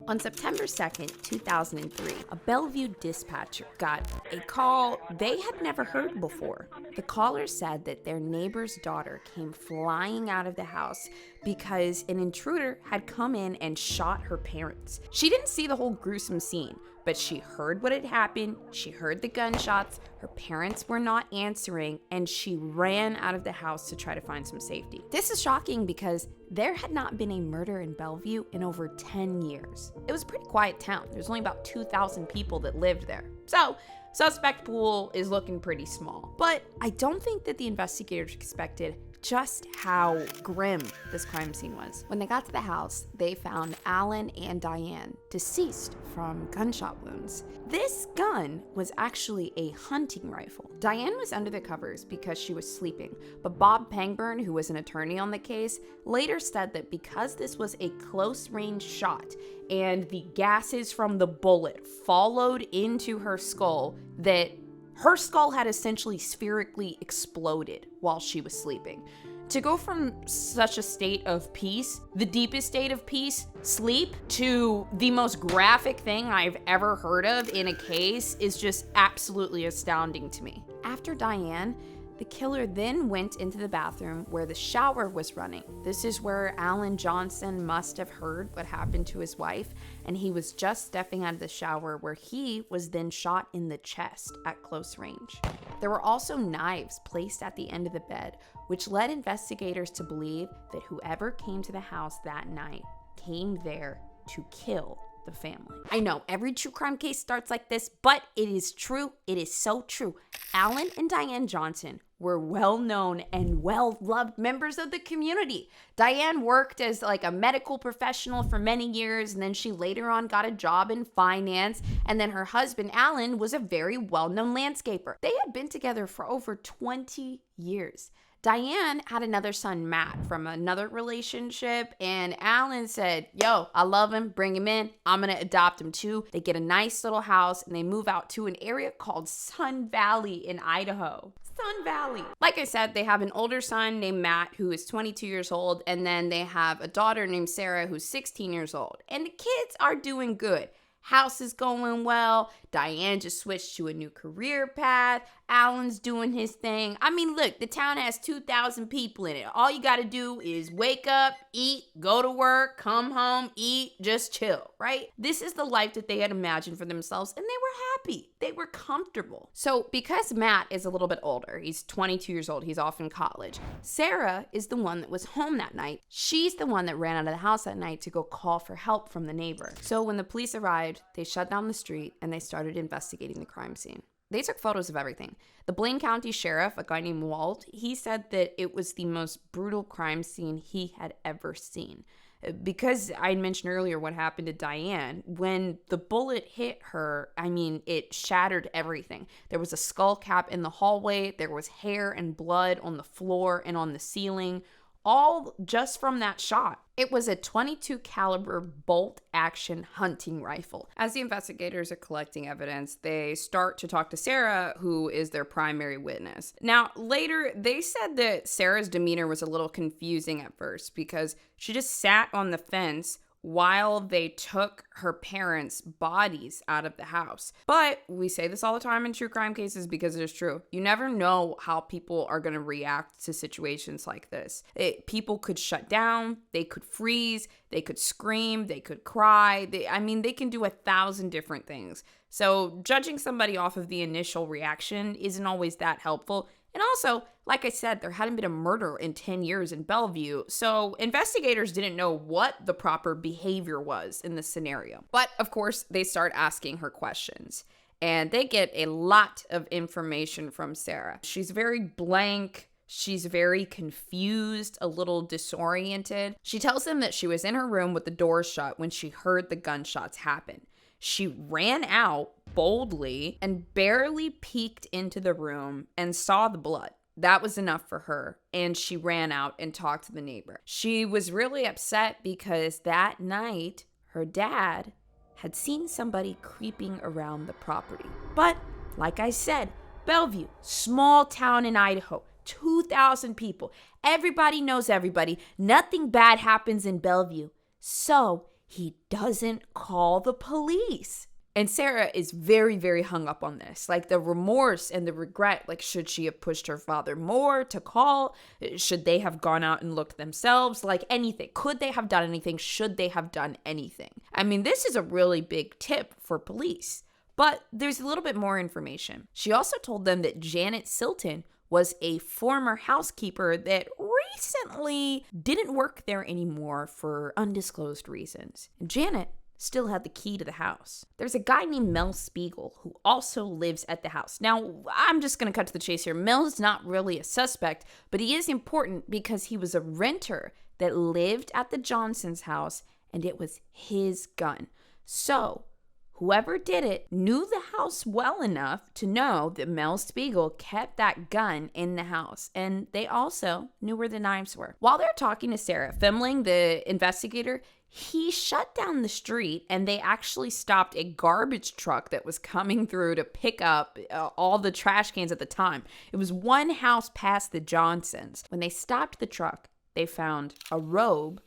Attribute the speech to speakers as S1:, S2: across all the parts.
S1: On September 2nd, 2003, a Bellevue dispatcher got a call they had never heard before. The caller said that their neighbor's daughter came flying out of the house because an intruder had come in and shot her parents. She didn't see the whole gruesome scene, but she heard what had happened, she heard the gunshots, her parents were not answering, and she ran out of the house to try to find some safety. This is shocking because there had not been a murder in Bellevue in over 10 years. It was a pretty quiet town. There's only about 2,000 people that lived there. So, suspect pool is looking pretty small. But I don't think that the investigators expected just how grim this crime scene was. When they got to the house, they found Alan and Diane deceased from gunshot wounds. This gun was actually a hunting rifle. Diane was under the covers because she was sleeping, but Bob Pangburn, who was an attorney on the case, later said that because this was a close-range shot and the gases from the bullet followed into her skull, that her skull had essentially spherically exploded while she was sleeping. To go from such a state of peace, the deepest state of peace, sleep, to the most graphic thing I've ever heard of in a case is just absolutely astounding to me. After Diane, the killer then went into the bathroom where the shower was running. This is where Alan Johnson must have heard what happened to his wife, and he was just stepping out of the shower where he was then shot in the chest at close range. There were also knives placed at the end of the bed, which led investigators to believe that whoever came to the house that night came there to kill the family. I know every true crime case starts like this, but it is true. It is so true. Alan and Diane Johnson were well-known and well-loved members of the community. Diane worked as like a medical professional for many years, and then she later on got a job in finance, and then her husband, Alan, was a very well-known landscaper. They had been together for over 20 years. Diane had another son, Matt, from another relationship, and Alan said, yo, I love him, bring him in, I'm gonna adopt him too. They get a nice little house, and they move out to an area called Sun Valley in Idaho. Sun Valley. Like I said, they have an older son named Matt, who is 22 years old, and then they have a daughter named Sarah, who's 16 years old. And the kids are doing good. House is going well. Diane just switched to a new career path. Alan's doing his thing. I mean, look, the town has 2,000 people in it. All you got to do is wake up, eat, go to work, come home, eat, just chill, right? This is the life that they had imagined for themselves, and they were happy. They were comfortable. So because Matt is a little bit older, he's 22 years old, he's off in college, Sarah is the one that was home that night. She's the one that ran out of the house that night to go call for help from the neighbor. So when the police arrived, they shut down the street and they started investigating the crime scene. They took photos of everything. The Blaine County Sheriff, a guy named Walt, he said that it was the most brutal crime scene he had ever seen. Because I mentioned earlier what happened to Diane, when the bullet hit her, I mean, it shattered everything. There was a skull cap in the hallway, there was hair and blood on the floor and on the ceiling, all just from that shot. It was a .22 caliber bolt action hunting rifle. As the investigators are collecting evidence, they start to talk to Sarah, who is their primary witness. Now, later, they said that Sarah's demeanor was a little confusing at first because she just sat on the fence while they took her parents' bodies out of the house. But we say this all the time in true crime cases because it is true. You never know how people are going to react to situations like this. People could shut down, they could freeze, they could scream, they could cry. They can do 1,000 different things. So judging somebody off of the initial reaction isn't always that helpful. And also, like I said, there hadn't been a murder in 10 years in Bellevue, so investigators didn't know what the proper behavior was in this scenario. But, of course, they start asking her questions, and they get a lot of information from Sarah. She's very blank. She's very confused, a little disoriented. She tells them that she was in her room with the doors shut when she heard the gunshots happen. She ran out boldly and barely peeked into the room and saw the blood. That was enough for her, and she ran out and talked to the neighbor. She was really upset because that night, her dad had seen somebody creeping around the property. But, like I said, Bellevue, small town in Idaho, 2,000 people. Everybody knows everybody. Nothing bad happens in Bellevue. So, he doesn't call the police. And Sarah is very, very hung up on this. Like the remorse and the regret, like should she have pushed her father more to call? Should they have gone out and looked themselves? Like anything. Could they have done anything? Should they have done anything? I mean, this is a really big tip for police. But there's a little bit more information. She also told them that Janet Silton was a former housekeeper that recently didn't work there anymore for undisclosed reasons. And Janet still had the key to the house. There's a guy named Mel Spiegel who also lives at the house. Now, I'm just going to cut to the chase here. Mel's not really a suspect, but he is important because he was a renter that lived at the Johnsons' house, and it was his gun. So, whoever did it knew the house well enough to know that Mel Spiegel kept that gun in the house. And they also knew where the knives were. While they're talking to Sarah, Fimling, the investigator, he shut down the street and they actually stopped a garbage truck that was coming through to pick up all the trash cans at the time. It was one house past the Johnsons. When they stopped the truck, they found a robe,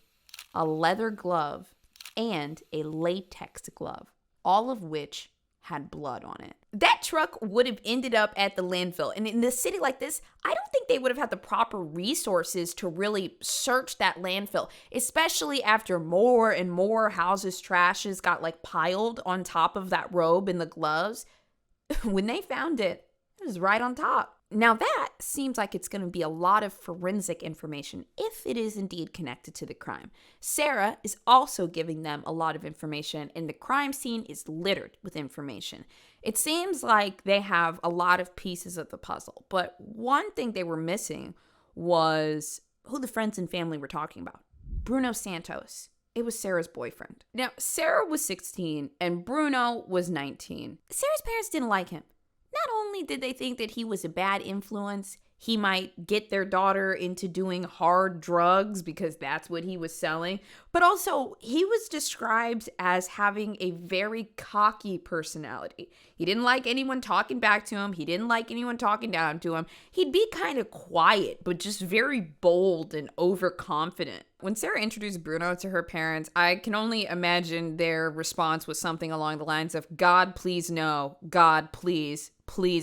S1: a leather glove, and a latex glove, all of which had blood on it. That truck would have ended up at the landfill. And in a city like this, I don't think they would have had the proper resources to really search that landfill, especially after more and more houses' trashes got like piled on top of that robe and the gloves. When they found it, it was right on top. Now that seems like it's going to be a lot of forensic information if it is indeed connected to the crime. Sarah is also giving them a lot of information, and the crime scene is littered with information. It seems like they have a lot of pieces of the puzzle, but one thing they were missing was who the friends and family were talking about. Bruno Santos. It was Sarah's boyfriend. Now, Sarah was 16 and Bruno was 19. Sarah's parents didn't like him. Not only did they think that he was a bad influence, he might get their daughter into doing hard drugs because that's what he was selling, but also he was described as having a very cocky personality. He didn't like anyone talking back to him. He didn't like anyone talking down to him. He'd be kind of quiet, but just very bold and overconfident. When Sarah introduced Bruno to her parents, I can only imagine their response was something along the lines of, God, please no. God, please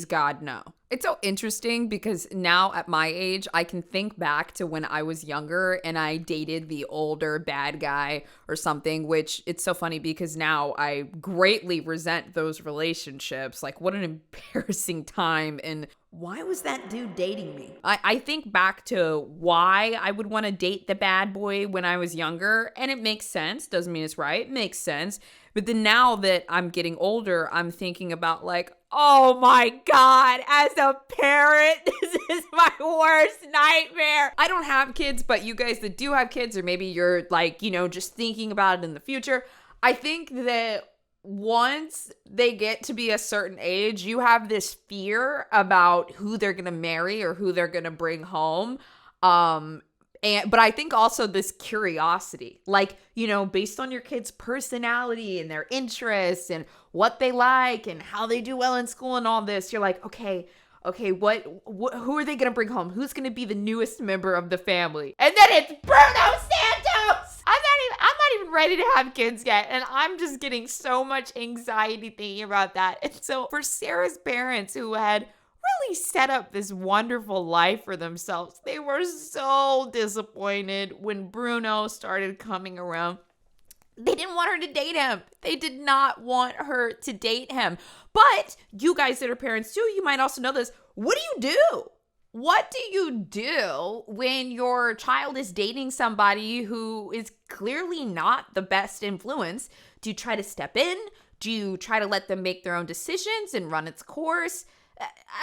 S1: God, no. It's so interesting because now at my age, I can think back to when I was younger and I dated the older bad guy or something, which it's so funny because now I greatly resent those relationships. Like, what an embarrassing time. And why was that dude dating me? I think back to why I would want to date the bad boy when I was younger, and it makes sense. Doesn't mean it's right. It makes sense. But then now that I'm getting older, I'm thinking about like, oh my God, as a parent, this is my worst nightmare. I don't have kids, but you guys that do have kids, or maybe you're like, just thinking about it in the future, I think that once they get to be a certain age, you have this fear about who they're going to marry or who they're going to bring home. But I think also this curiosity, like, based on your kid's personality and their interests and what they like and how they do well in school and all this, you're like, okay, what who are they going to bring home? Who's going to be the newest member of the family? And then it's Bruno Santos. I'm not even ready to have kids yet. And I'm just getting so much anxiety thinking about that. And so for Sarah's parents who had really set up this wonderful life for themselves, they were so disappointed when Bruno started coming around. They didn't want her to date him. They did not want her to date him. But you guys that are parents too, you might also know this. What do you do? What do you do when your child is dating somebody who is clearly not the best influence? Do you try to step in? Do you try to let them make their own decisions and run its course?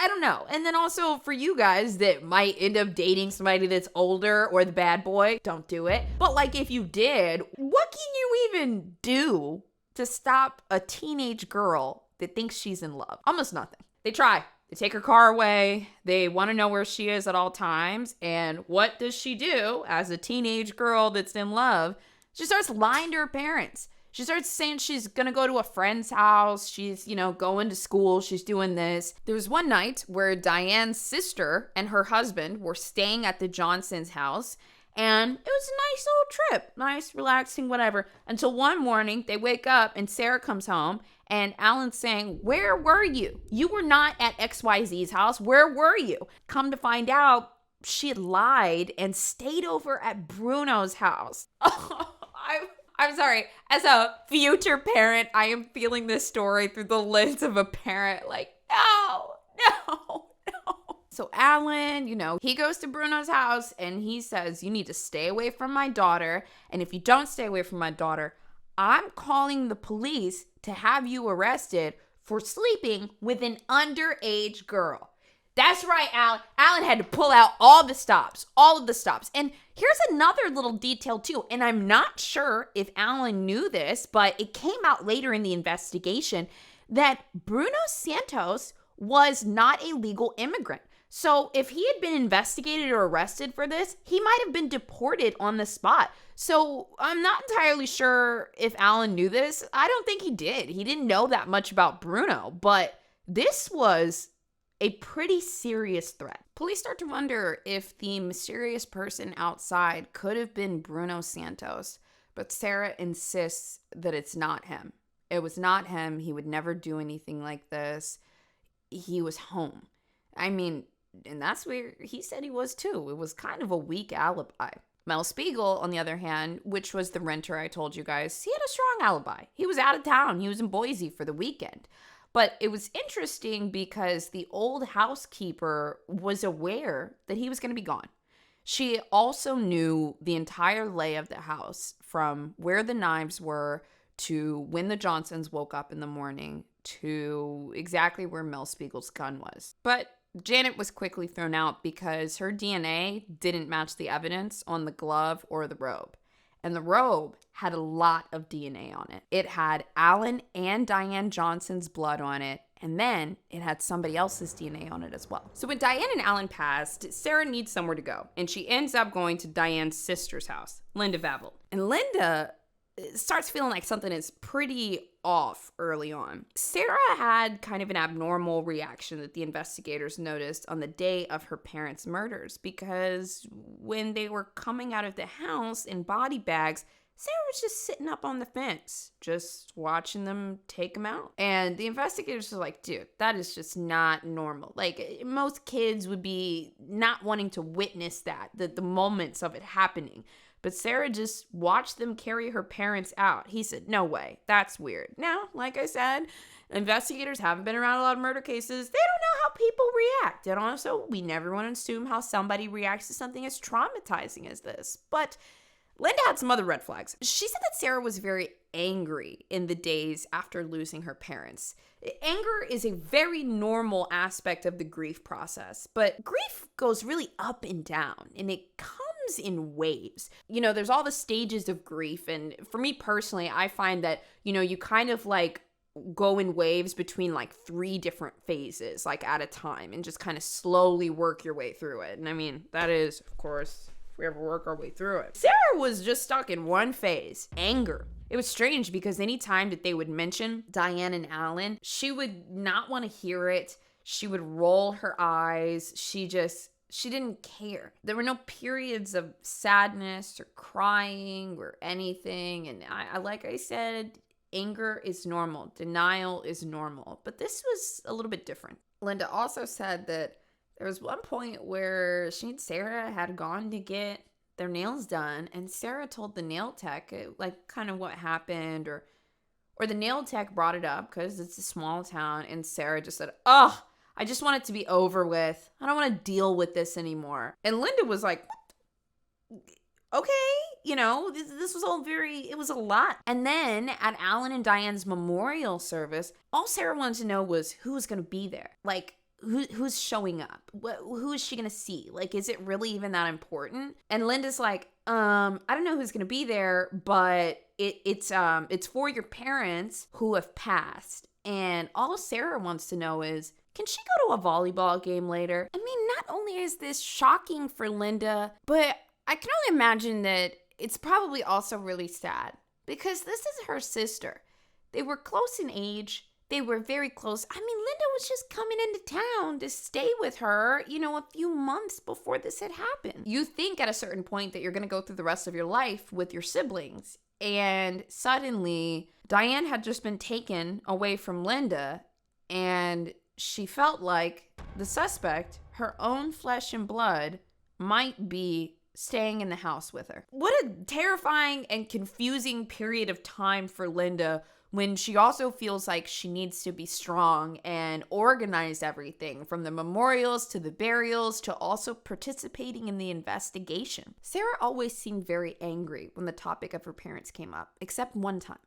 S1: I don't know. And then also for you guys that might end up dating somebody that's older or the bad boy, don't do it. But like if you did, what can you even do to stop a teenage girl that thinks she's in love? Almost nothing. They try. They take her car away. They want to know where she is at all times. And what does she do as a teenage girl that's in love? She starts lying to her parents. She starts saying she's going to go to a friend's house. She's, going to school. She's doing this. There was one night where Diane's sister and her husband were staying at the Johnsons' house. And it was a nice little trip. Nice, relaxing, whatever. Until one morning, they wake up and Sarah comes home and Alan's saying, where were you? You were not at XYZ's house. Where were you? Come to find out, she had lied and stayed over at Bruno's house. I'm sorry. As a future parent, I am feeling this story through the lens of a parent. Like, no. So Alan, he goes to Bruno's house and he says, you need to stay away from my daughter. And if you don't stay away from my daughter, I'm calling the police to have you arrested for sleeping with an underage girl. That's right, Alan. Alan had to pull out all of the stops. And here's another little detail too. And I'm not sure if Alan knew this, but it came out later in the investigation that Bruno Santos was not a legal immigrant. So if he had been investigated or arrested for this, he might have been deported on the spot. So I'm not entirely sure if Alan knew this. I don't think he did. He didn't know that much about Bruno, but this was a pretty serious threat. Police start to wonder if the mysterious person outside could have been Bruno Santos, but Sarah insists that it's not him. It was not him. He would never do anything like this. He was home. I mean, and that's where he said he was too. It was kind of a weak alibi. Mel Spiegel, on the other hand, which was the renter I told you guys, he had a strong alibi. He was out of town. He was in Boise for the weekend. But it was interesting because the old housekeeper was aware that he was going to be gone. She also knew the entire lay of the house, from where the knives were to when the Johnsons woke up in the morning to exactly where Mel Spiegel's gun was. But Janet was quickly thrown out because her DNA didn't match the evidence on the glove or the robe. And the robe had a lot of DNA on it. It had Alan and Diane Johnson's blood on it, and then it had somebody else's DNA on it as well. So when Diane and Alan passed, Sarah needs somewhere to go, and she ends up going to Diane's sister's house, Linda Vavel. And Linda starts feeling like something is pretty off early on. Sarah had kind of an abnormal reaction that the investigators noticed on the day of her parents' murders, because when they were coming out of the house in body bags, Sarah was just sitting up on the fence, just watching them take them out. And the investigators were like, dude, that is just not normal. Like, most kids would be not wanting to witness that, the moments of it happening. But Sarah just watched them carry her parents out. He said, no way, that's weird. Now, like I said, investigators haven't been around a lot of murder cases. They don't know how people react. And also, we never want to assume how somebody reacts to something as traumatizing as this. But Linda had some other red flags. She said that Sarah was very angry in the days after losing her parents. Anger is a very normal aspect of the grief process, but grief goes really up and down, and it comes in waves. There's all the stages of grief, and for me personally, I find that, you kind of like go in waves between like 3 different phases, like at a time, and just kind of slowly work your way through it. And I mean, that is, of course, if we ever work our way through it. Sarah was just stuck in one phase, anger. It was strange because anytime that they would mention Diane and Alan, she would not want to hear it. She would roll her eyes. She didn't care. There were no periods of sadness or crying or anything. And like I said, anger is normal. Denial is normal. But this was a little bit different. Linda also said that there was one point where she and Sarah had gone to get their nails done, and Sarah told the nail tech, like, kind of what happened, or the nail tech brought it up because it's a small town, and Sarah just said, "Oh, I just want it to be over with. I don't want to deal with this anymore." And Linda was like, okay, this was all it was a lot. And then at Alan and Diane's memorial service, all Sarah wanted to know was who was going to be there. Like, who's showing up? Who is she going to see? Like, is it really even that important? And Linda's like, I don't know who's going to be there, but it's for your parents who have passed. And all Sarah wants to know is, can she go to a volleyball game later? I mean, not only is this shocking for Linda, but I can only imagine that it's probably also really sad because this is her sister. They were close in age. They were very close. I mean, Linda was just coming into town to stay with her, a few months before this had happened. You think at a certain point that you're going to go through the rest of your life with your siblings. And suddenly, Diane had just been taken away from Linda, and she felt like the suspect, her own flesh and blood, might be staying in the house with her. What a terrifying and confusing period of time for Linda, when she also feels like she needs to be strong and organize everything, from the memorials to the burials to also participating in the investigation. Sarah always seemed very angry when the topic of her parents came up, except one time.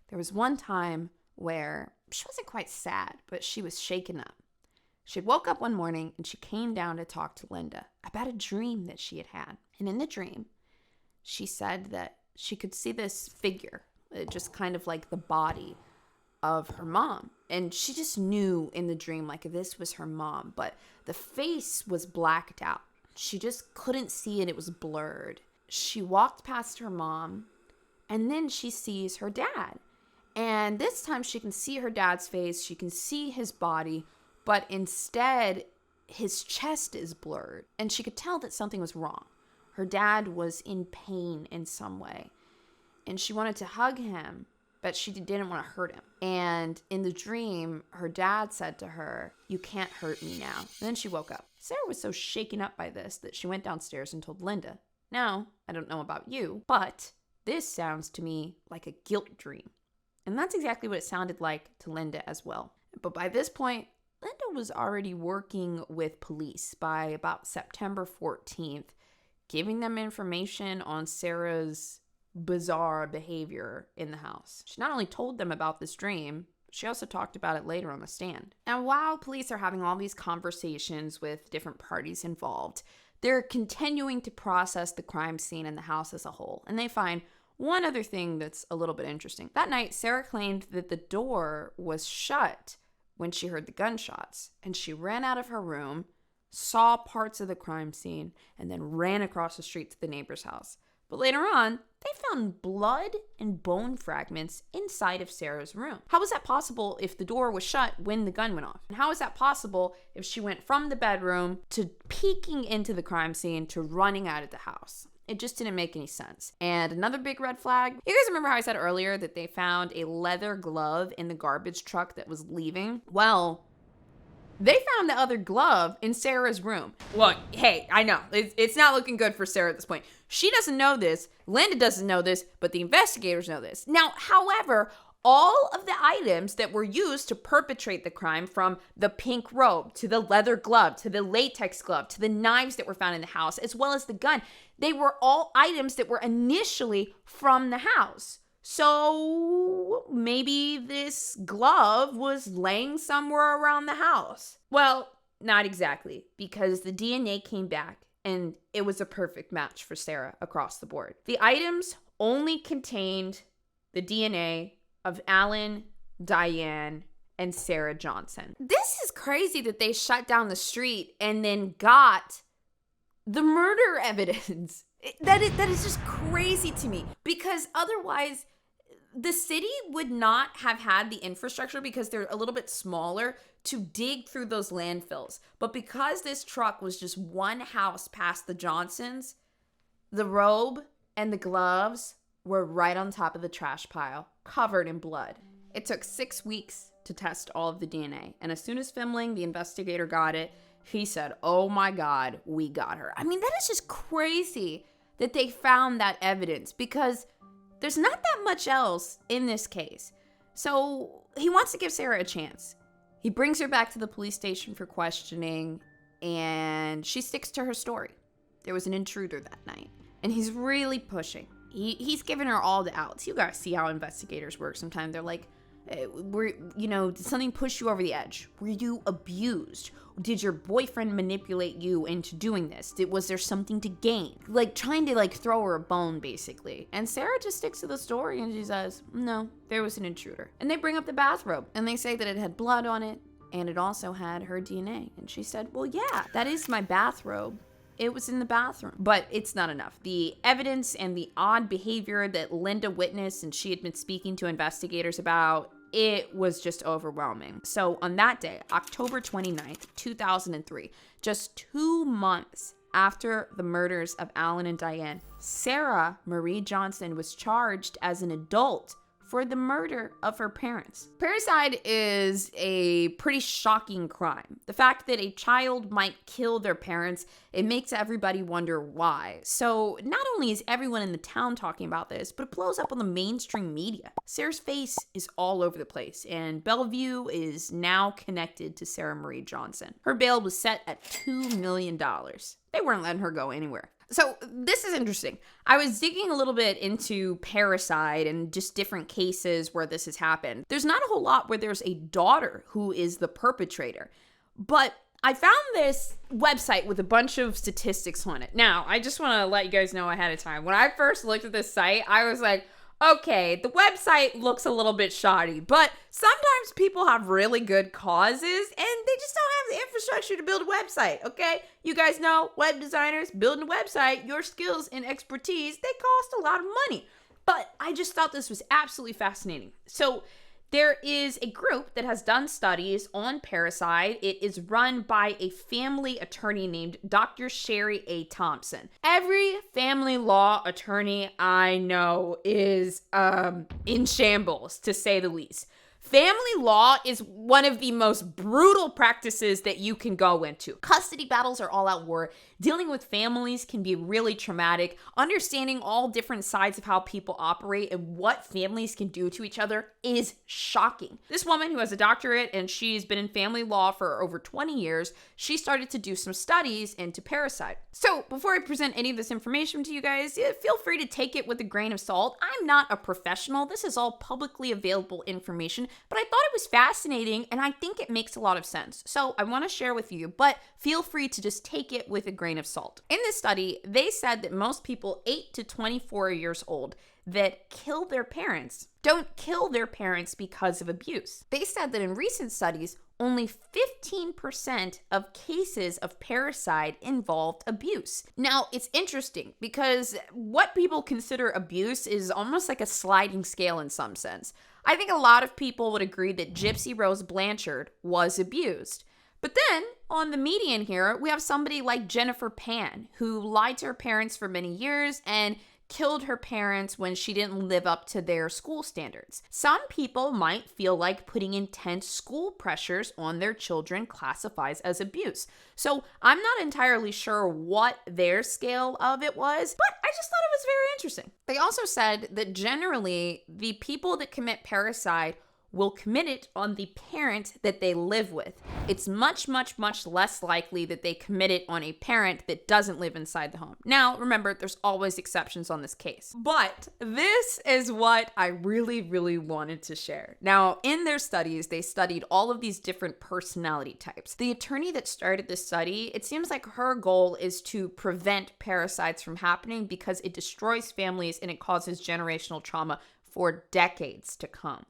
S1: There was one time where she wasn't quite sad, but she was shaken up. She woke up one morning and she came down to talk to Linda about a dream that she had had. And in the dream, she said that she could see this figure, just kind of like the body of her mom. And she just knew in the dream like this was her mom, but the face was blacked out. She just couldn't see it. It was blurred. She walked past her mom, and then she sees her dad. And this time she can see her dad's face. She can see his body, but instead his chest is blurred. And she could tell that something was wrong. Her dad was in pain in some way. And she wanted to hug him, but she didn't want to hurt him. And in the dream, her dad said to her, "You can't hurt me now." And then she woke up. Sarah was so shaken up by this that she went downstairs and told Linda. Now, I don't know about you, but this sounds to me like a guilt dream. And that's exactly what it sounded like to Linda as well. But by this point, Linda was already working with police by about September 14th, giving them information on Sarah's bizarre behavior in the house. She not only told them about this dream, she also talked about it later on the stand. And while police are having all these conversations with different parties involved, they're continuing to process the crime scene and the house as a whole. And they find one other thing that's a little bit interesting. That night, Sarah claimed that the door was shut when she heard the gunshots, and she ran out of her room, saw parts of the crime scene, and then ran across the street to the neighbor's house. But later on, they found blood and bone fragments inside of Sarah's room. How was that possible if the door was shut when the gun went off? And how is that possible if she went from the bedroom to peeking into the crime scene to running out of the house? It just didn't make any sense. And another big red flag. You guys remember how I said earlier that they found a leather glove in the garbage truck that was leaving? Well, they found the other glove in Sarah's room. Well, hey, I know. It's not looking good for Sarah at this point. She doesn't know this. Linda doesn't know this, but the investigators know this. Now, however, all of the items that were used to perpetrate the crime, from the pink robe to the leather glove to the latex glove to the knives that were found in the house, as well as the gun, they were all items that were initially from the house. So maybe this glove was laying somewhere around the house. Well, not exactly, because the DNA came back and it was a perfect match for Sarah across the board. The items only contained the DNA of Alan, Diane, and Sarah Johnson. This is crazy that they shut down the street and then got the murder evidence. That is just crazy to me, because otherwise the city would not have had the infrastructure, because they're a little bit smaller, to dig through those landfills. But because this truck was just one house past the Johnsons, the robe and the gloves were right on top of the trash pile, covered in blood. It took 6 weeks to test all of the DNA. And as soon as Fimling, the investigator, got it, he said, "Oh my God, we got her." I mean, that is just crazy that they found that evidence, because there's not that much else in this case. So he wants to give Sarah a chance. He brings her back to the police station for questioning, and she sticks to her story. There was an intruder that night, and he's really pushing. He's giving her all the outs. You gotta see how investigators work. Sometimes they're like, did something push you over the edge? Were you abused? Did your boyfriend manipulate you into doing this? Was there something to gain? Like trying to throw her a bone, basically. And Sarah just sticks to the story and she says, "No, there was an intruder." And they bring up the bathrobe and they say that it had blood on it and it also had her DNA. And she said, "Well, yeah, that is my bathrobe. It was in the bathroom." But it's not enough. The evidence and the odd behavior that Linda witnessed and she had been speaking to investigators about it was just overwhelming. So on that day, October 29th, 2003, just 2 months after the murders of Alan and Diane, Sarah Marie Johnson was charged as an adult for the murder of her parents. Parricide is a pretty shocking crime. The fact that a child might kill their parents, it makes everybody wonder why. So not only is everyone in the town talking about this, but it blows up on the mainstream media. Sarah's face is all over the place, and Bellevue is now connected to Sarah Marie Johnson. Her bail was set at $2 million. They weren't letting her go anywhere. So this is interesting. I was digging a little bit into parricide and just different cases where this has happened. There's not a whole lot where there's a daughter who is the perpetrator, but I found this website with a bunch of statistics on it. Now, I just want to let you guys know ahead of time. When I first looked at this site, I was like, okay, the website looks a little bit shoddy, but sometimes people have really good causes and they just don't have the infrastructure to build a website, okay? You guys know, web designers, building a website, your skills and expertise, they cost a lot of money. But I just thought this was absolutely fascinating. So there is a group that has done studies on parricide. It is run by a family attorney named Dr. Sherry A. Thompson. Every family law attorney I know is in shambles, to say the least. Family law is one of the most brutal practices that you can go into. Custody battles are all out war. Dealing with families can be really traumatic. Understanding all different sides of how people operate and what families can do to each other is shocking. This woman, who has a doctorate and she's been in family law for over 20 years, she started to do some studies into parricide. So before I present any of this information to you guys, feel free to take it with a grain of salt. I'm not a professional. This is all publicly available information, but I thought it was fascinating and I think it makes a lot of sense. So I want to share with you, but feel free to just take it with a grain of salt. In this study, they said that most people 8 to 24 years old that kill their parents don't kill their parents because of abuse. They said that in recent studies, only 15% of cases of parricide involved abuse. Now, it's interesting because what people consider abuse is almost like a sliding scale in some sense. I think a lot of people would agree that Gypsy Rose Blanchard was abused. But then, on the median here, we have somebody like Jennifer Pan, who lied to her parents for many years and killed her parents when she didn't live up to their school standards. Some people might feel like putting intense school pressures on their children classifies as abuse. So I'm not entirely sure what their scale of it was, but I just thought it was very interesting. They also said that generally the people that commit parricide will commit it on the parent that they live with. It's much, much, much less likely that they commit it on a parent that doesn't live inside the home. Now, remember, there's always exceptions on this case. But this is what I really, really wanted to share. Now, in their studies, they studied all of these different personality types. The attorney that started this study, it seems like her goal is to prevent parricides from happening because it destroys families and it causes generational trauma for decades to come.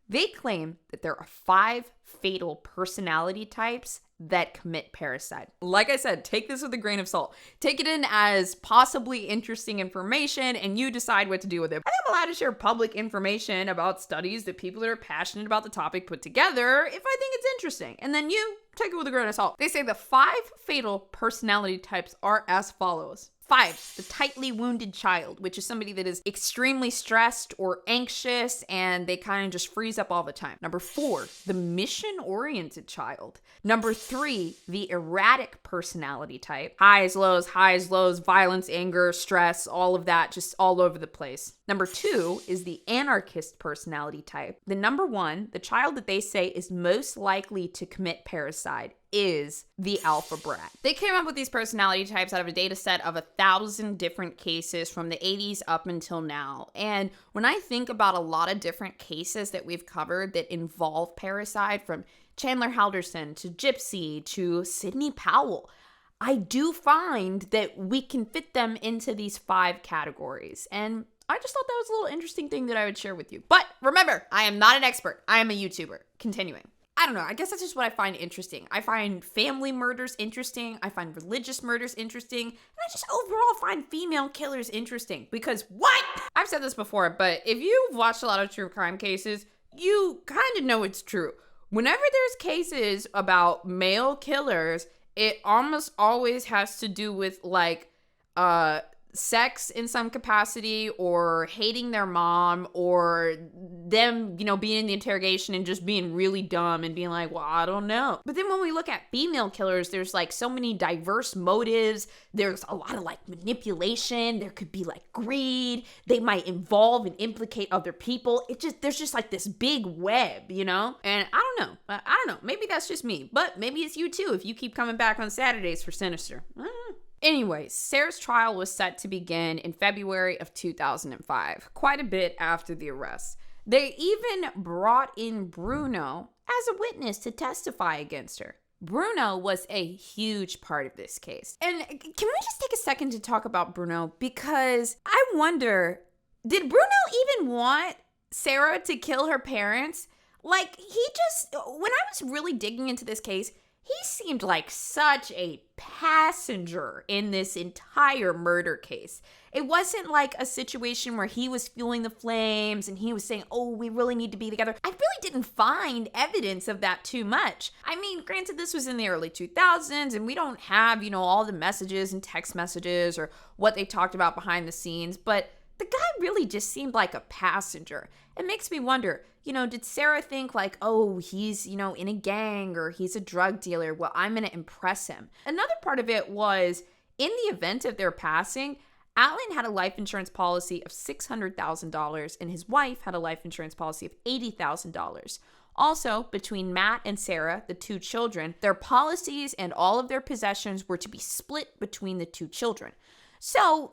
S1: They claim that there are 5 fatal personality types that commit parricide. Like I said, take this with a grain of salt. Take it in as possibly interesting information and you decide what to do with it. I think I'm allowed to share public information about studies that people that are passionate about the topic put together if I think it's interesting. And then you take it with a grain of salt. They say the 5 fatal personality types are as follows. 5, the tightly wounded child, which is somebody that is extremely stressed or anxious and they kind of just freeze up all the time. Number 4, the mission-oriented child. Number 3, the erratic personality type. Highs, lows, violence, anger, stress, all of that, just all over the place. Number 2 is the anarchist personality type. The number 1, the child that they say is most likely to commit parricide, is the alpha brat. They came up with these personality types out of a data set of 1,000 different cases from the 80s up until now. And when I think about a lot of different cases that we've covered that involve parricide, from Chandler Halderson to Gypsy to Sidney Powell, I do find that we can fit them into these 5 categories. And I just thought that was a little interesting thing that I would share with you. But remember, I am not an expert. I am a YouTuber. Continuing. I don't know. I guess that's just what I find interesting. I find family murders interesting. I find religious murders interesting. And I just overall find female killers interesting. Because what? I've said this before, but if you've watched a lot of true crime cases, you kind of know it's true. Whenever there's cases about male killers, it almost always has to do with like sex in some capacity, or hating their mom, or them, being in the interrogation and just being really dumb and being like, well, I don't know. But then when we look at female killers, there's like so many diverse motives. There's a lot of like manipulation. There could be like greed. They might involve and implicate other people. There's just like this big web, And I don't know. Maybe that's just me, but maybe it's you too if you keep coming back on Saturdays for Sinister. I don't know. Anyways, Sarah's trial was set to begin in February of 2005, quite a bit after the arrest. They even brought in Bruno as a witness to testify against her. Bruno was a huge part of this case. And can we just take a second to talk about Bruno? Because I wonder, did Bruno even want Sarah to kill her parents? Like, when I was really digging into this case, he seemed like such a passenger in this entire murder case. It wasn't like a situation where he was fueling the flames and he was saying, oh, we really need to be together. I really didn't find evidence of that too much. I mean, granted, this was in the early 2000s and we don't have, all the messages and text messages or what they talked about behind the scenes, but the guy really just seemed like a passenger. It makes me wonder, did Sarah think like, oh, he's, in a gang or he's a drug dealer? Well, I'm going to impress him. Another part of it was, in the event of their passing, Alan had a life insurance policy of $600,000 and his wife had a life insurance policy of $80,000. Also, between Matt and Sarah, the two children, their policies and all of their possessions were to be split between the two children. So,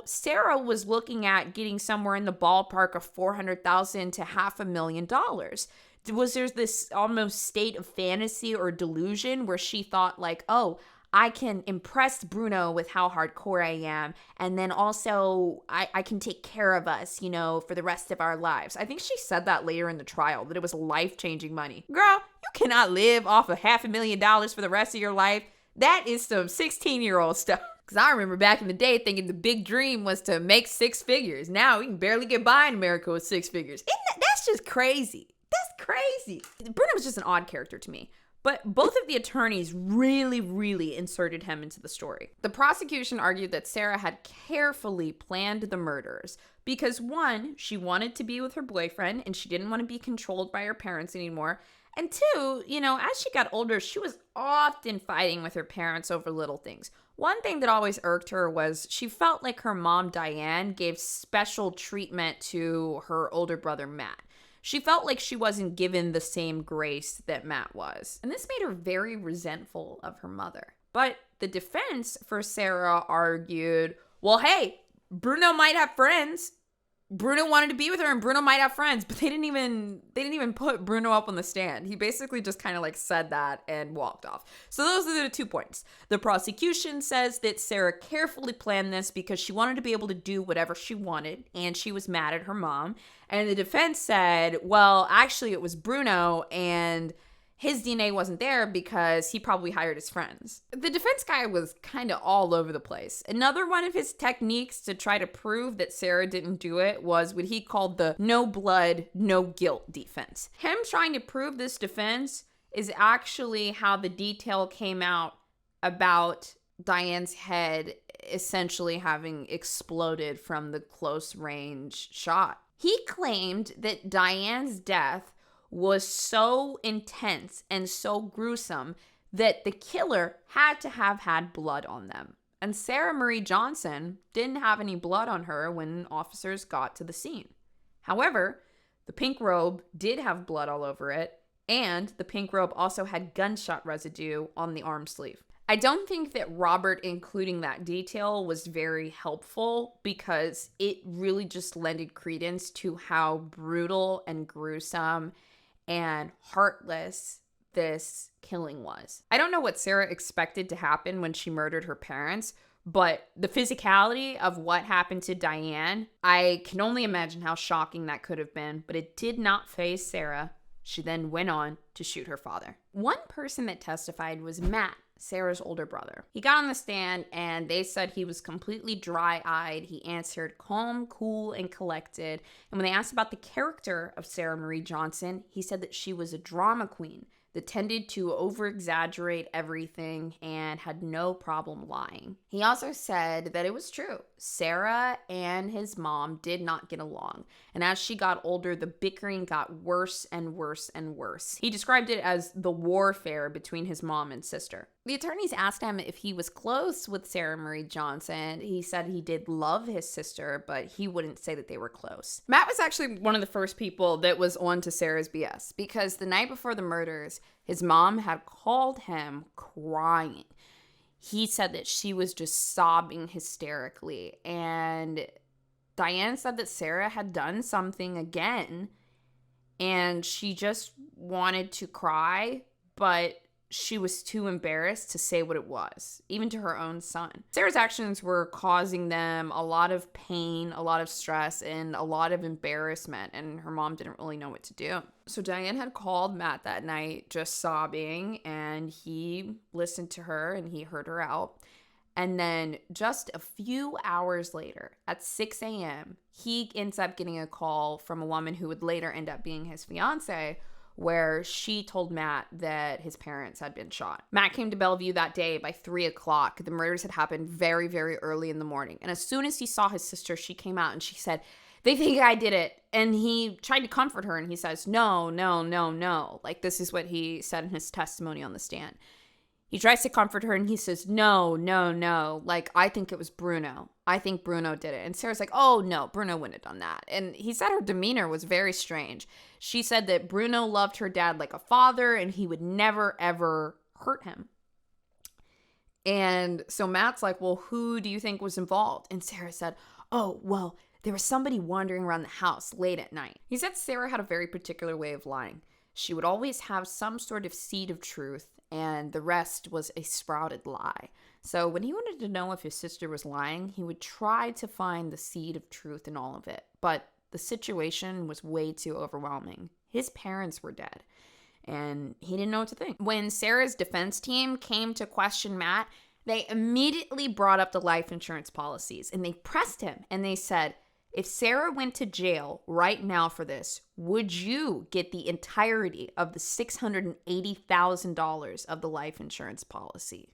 S1: Sarah was looking at getting somewhere in the ballpark of $400,000 to $500,000. Was there this almost state of fantasy or delusion where she thought like, oh, I can impress Bruno with how hardcore I am, and then also I can take care of us, for the rest of our lives. I think she said that later in the trial, that it was life-changing money. Girl, you cannot live off of $500,000 for the rest of your life. That is some 16-year-old stuff. Because I remember back in the day thinking the big dream was to make six figures. Now we can barely get by in America with six figures. That's just crazy. That's crazy. Bruno was just an odd character to me. But both of the attorneys really, really inserted him into the story. The prosecution argued that Sarah had carefully planned the murders because, one, she wanted to be with her boyfriend and she didn't want to be controlled by her parents anymore. And two, as she got older, she was often fighting with her parents over little things. One thing that always irked her was she felt like her mom, Diane, gave special treatment to her older brother, Matt. She felt like she wasn't given the same grace that Matt was. And this made her very resentful of her mother. But the defense for Sarah argued, well, hey, Bruno might have friends. Bruno wanted to be with her and Bruno might have friends, but they didn't even put Bruno up on the stand. He basically just kind of like said that and walked off. So those are the 2 points. The prosecution says that Sarah carefully planned this because she wanted to be able to do whatever she wanted and she was mad at her mom. And the defense said, well, actually it was Bruno and his DNA wasn't there because he probably hired his friends. The defense guy was kind of all over the place. Another one of his techniques to try to prove that Sarah didn't do it was what he called the no blood, no guilt defense. Him trying to prove this defense is actually how the detail came out about Diane's head essentially having exploded from the close range shot. He claimed that Diane's death was so intense and so gruesome that the killer had to have had blood on them. And Sarah Marie Johnson didn't have any blood on her when officers got to the scene. However, the pink robe did have blood all over it, and the pink robe also had gunshot residue on the arm sleeve. I don't think that Robert including that detail was very helpful because it really just lended credence to how brutal and gruesome and heartless this killing was. I don't know what Sarah expected to happen when she murdered her parents, but the physicality of what happened to Diane, I can only imagine how shocking that could have been, but it did not faze Sarah. She then went on to shoot her father. One person that testified was Matt, Sarah's older brother. He got on the stand and they said he was completely dry-eyed. He answered calm, cool, and collected. And when they asked about the character of Sarah Marie Johnson, he said that she was a drama queen that tended to over-exaggerate everything and had no problem lying. He also said that it was true. Sarah and his mom did not get along, and as she got older, the bickering got worse and worse and worse. He described it as the warfare between his mom and sister. The attorneys asked him if he was close with Sarah Marie Johnson. He said he did love his sister, but he wouldn't say that they were close. Matt was actually one of the first people that was on to Sarah's BS because the night before the murders, his mom had called him crying. He said that she was just sobbing hysterically, and Diane said that Sarah had done something again, and she just wanted to cry, but she was too embarrassed to say what it was, even to her own son. Sarah's actions were causing them a lot of pain, a lot of stress, and a lot of embarrassment, and her mom didn't really know what to do. So Diane had called Matt that night just sobbing, and he listened to her and he heard her out. And then just a few hours later, at 6 a.m., he ends up getting a call from a woman who would later end up being his fiance, where she told Matt that his parents had been shot. Matt came to Bellevue that day by 3 o'clock. The murders had happened very, very early in the morning. And as soon as he saw his sister, she came out and she said, "They think I did it." And he tried to comfort her and he says, "No, no, no, no." Like, this is what he said in his testimony on the stand. He tries to comfort her and he says, "No, no, no. Like, I think it was Bruno. I think Bruno did it." And Sarah's like, "Oh, no, Bruno wouldn't have done that." And he said her demeanor was very strange. She said that Bruno loved her dad like a father and he would never, ever hurt him. And so Matt's like, "Well, who do you think was involved?" And Sarah said, "Oh, well, there was somebody wandering around the house late at night." He said Sarah had a very particular way of lying. She would always have some sort of seed of truth, and the rest was a sprouted lie. So when he wanted to know if his sister was lying, he would try to find the seed of truth in all of it. But the situation was way too overwhelming. His parents were dead, and he didn't know what to think. When Sarah's defense team came to question Matt, they immediately brought up the life insurance policies, and they pressed him, and they said, "If Sarah went to jail right now for this, would you get the entirety of the $680,000 of the life insurance policy?"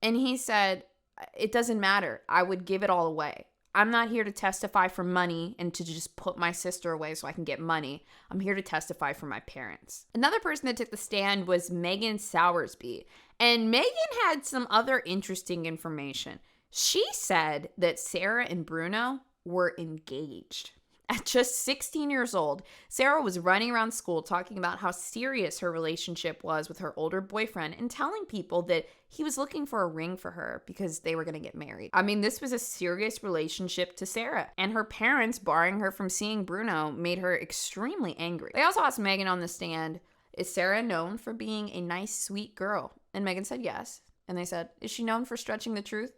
S1: And he said, "It doesn't matter. I would give it all away. I'm not here to testify for money and to just put my sister away so I can get money. I'm here to testify for my parents." Another person that took the stand was Megan Sowersby. And Megan had some other interesting information. She said that Sarah and Bruno were engaged. At just 16 years old, Sarah was running around school talking about how serious her relationship was with her older boyfriend and telling people that he was looking for a ring for her because they were going to get married. I mean, this was a serious relationship to Sarah, and her parents barring her from seeing Bruno made her extremely angry. They also asked Megan on the stand, "Is Sarah known for being a nice, sweet girl?" And Megan said yes. And they said, "Is she known for stretching the truth?"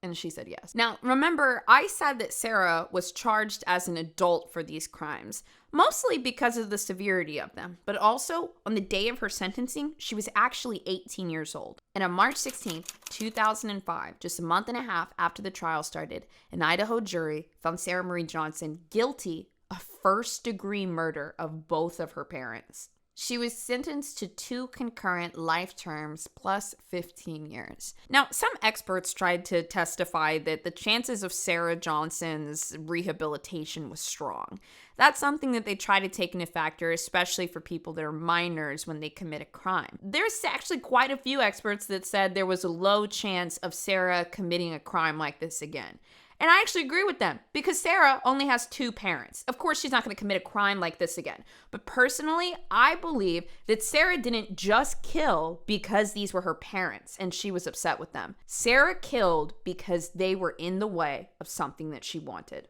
S1: And she said yes. Now, remember, I said that Sarah was charged as an adult for these crimes, mostly because of the severity of them, but also on the day of her sentencing, she was actually 18 years old. And on March 16th, 2005, just a month and a half after the trial started, an Idaho jury found Sarah Marie Johnson guilty of first-degree murder of both of her parents. She was sentenced to 2 concurrent life terms plus 15 years. Now, some experts tried to testify that the chances of Sarah Johnson's rehabilitation was strong. That's something that they try to take into factor, especially for people that are minors when they commit a crime. There's actually quite a few experts that said there was a low chance of Sarah committing a crime like this again. And I actually agree with them because Sarah only has 2 parents. Of course, she's not going to commit a crime like this again. But personally, I believe that Sarah didn't just kill because these were her parents and she was upset with them. Sarah killed because they were in the way of something that she wanted.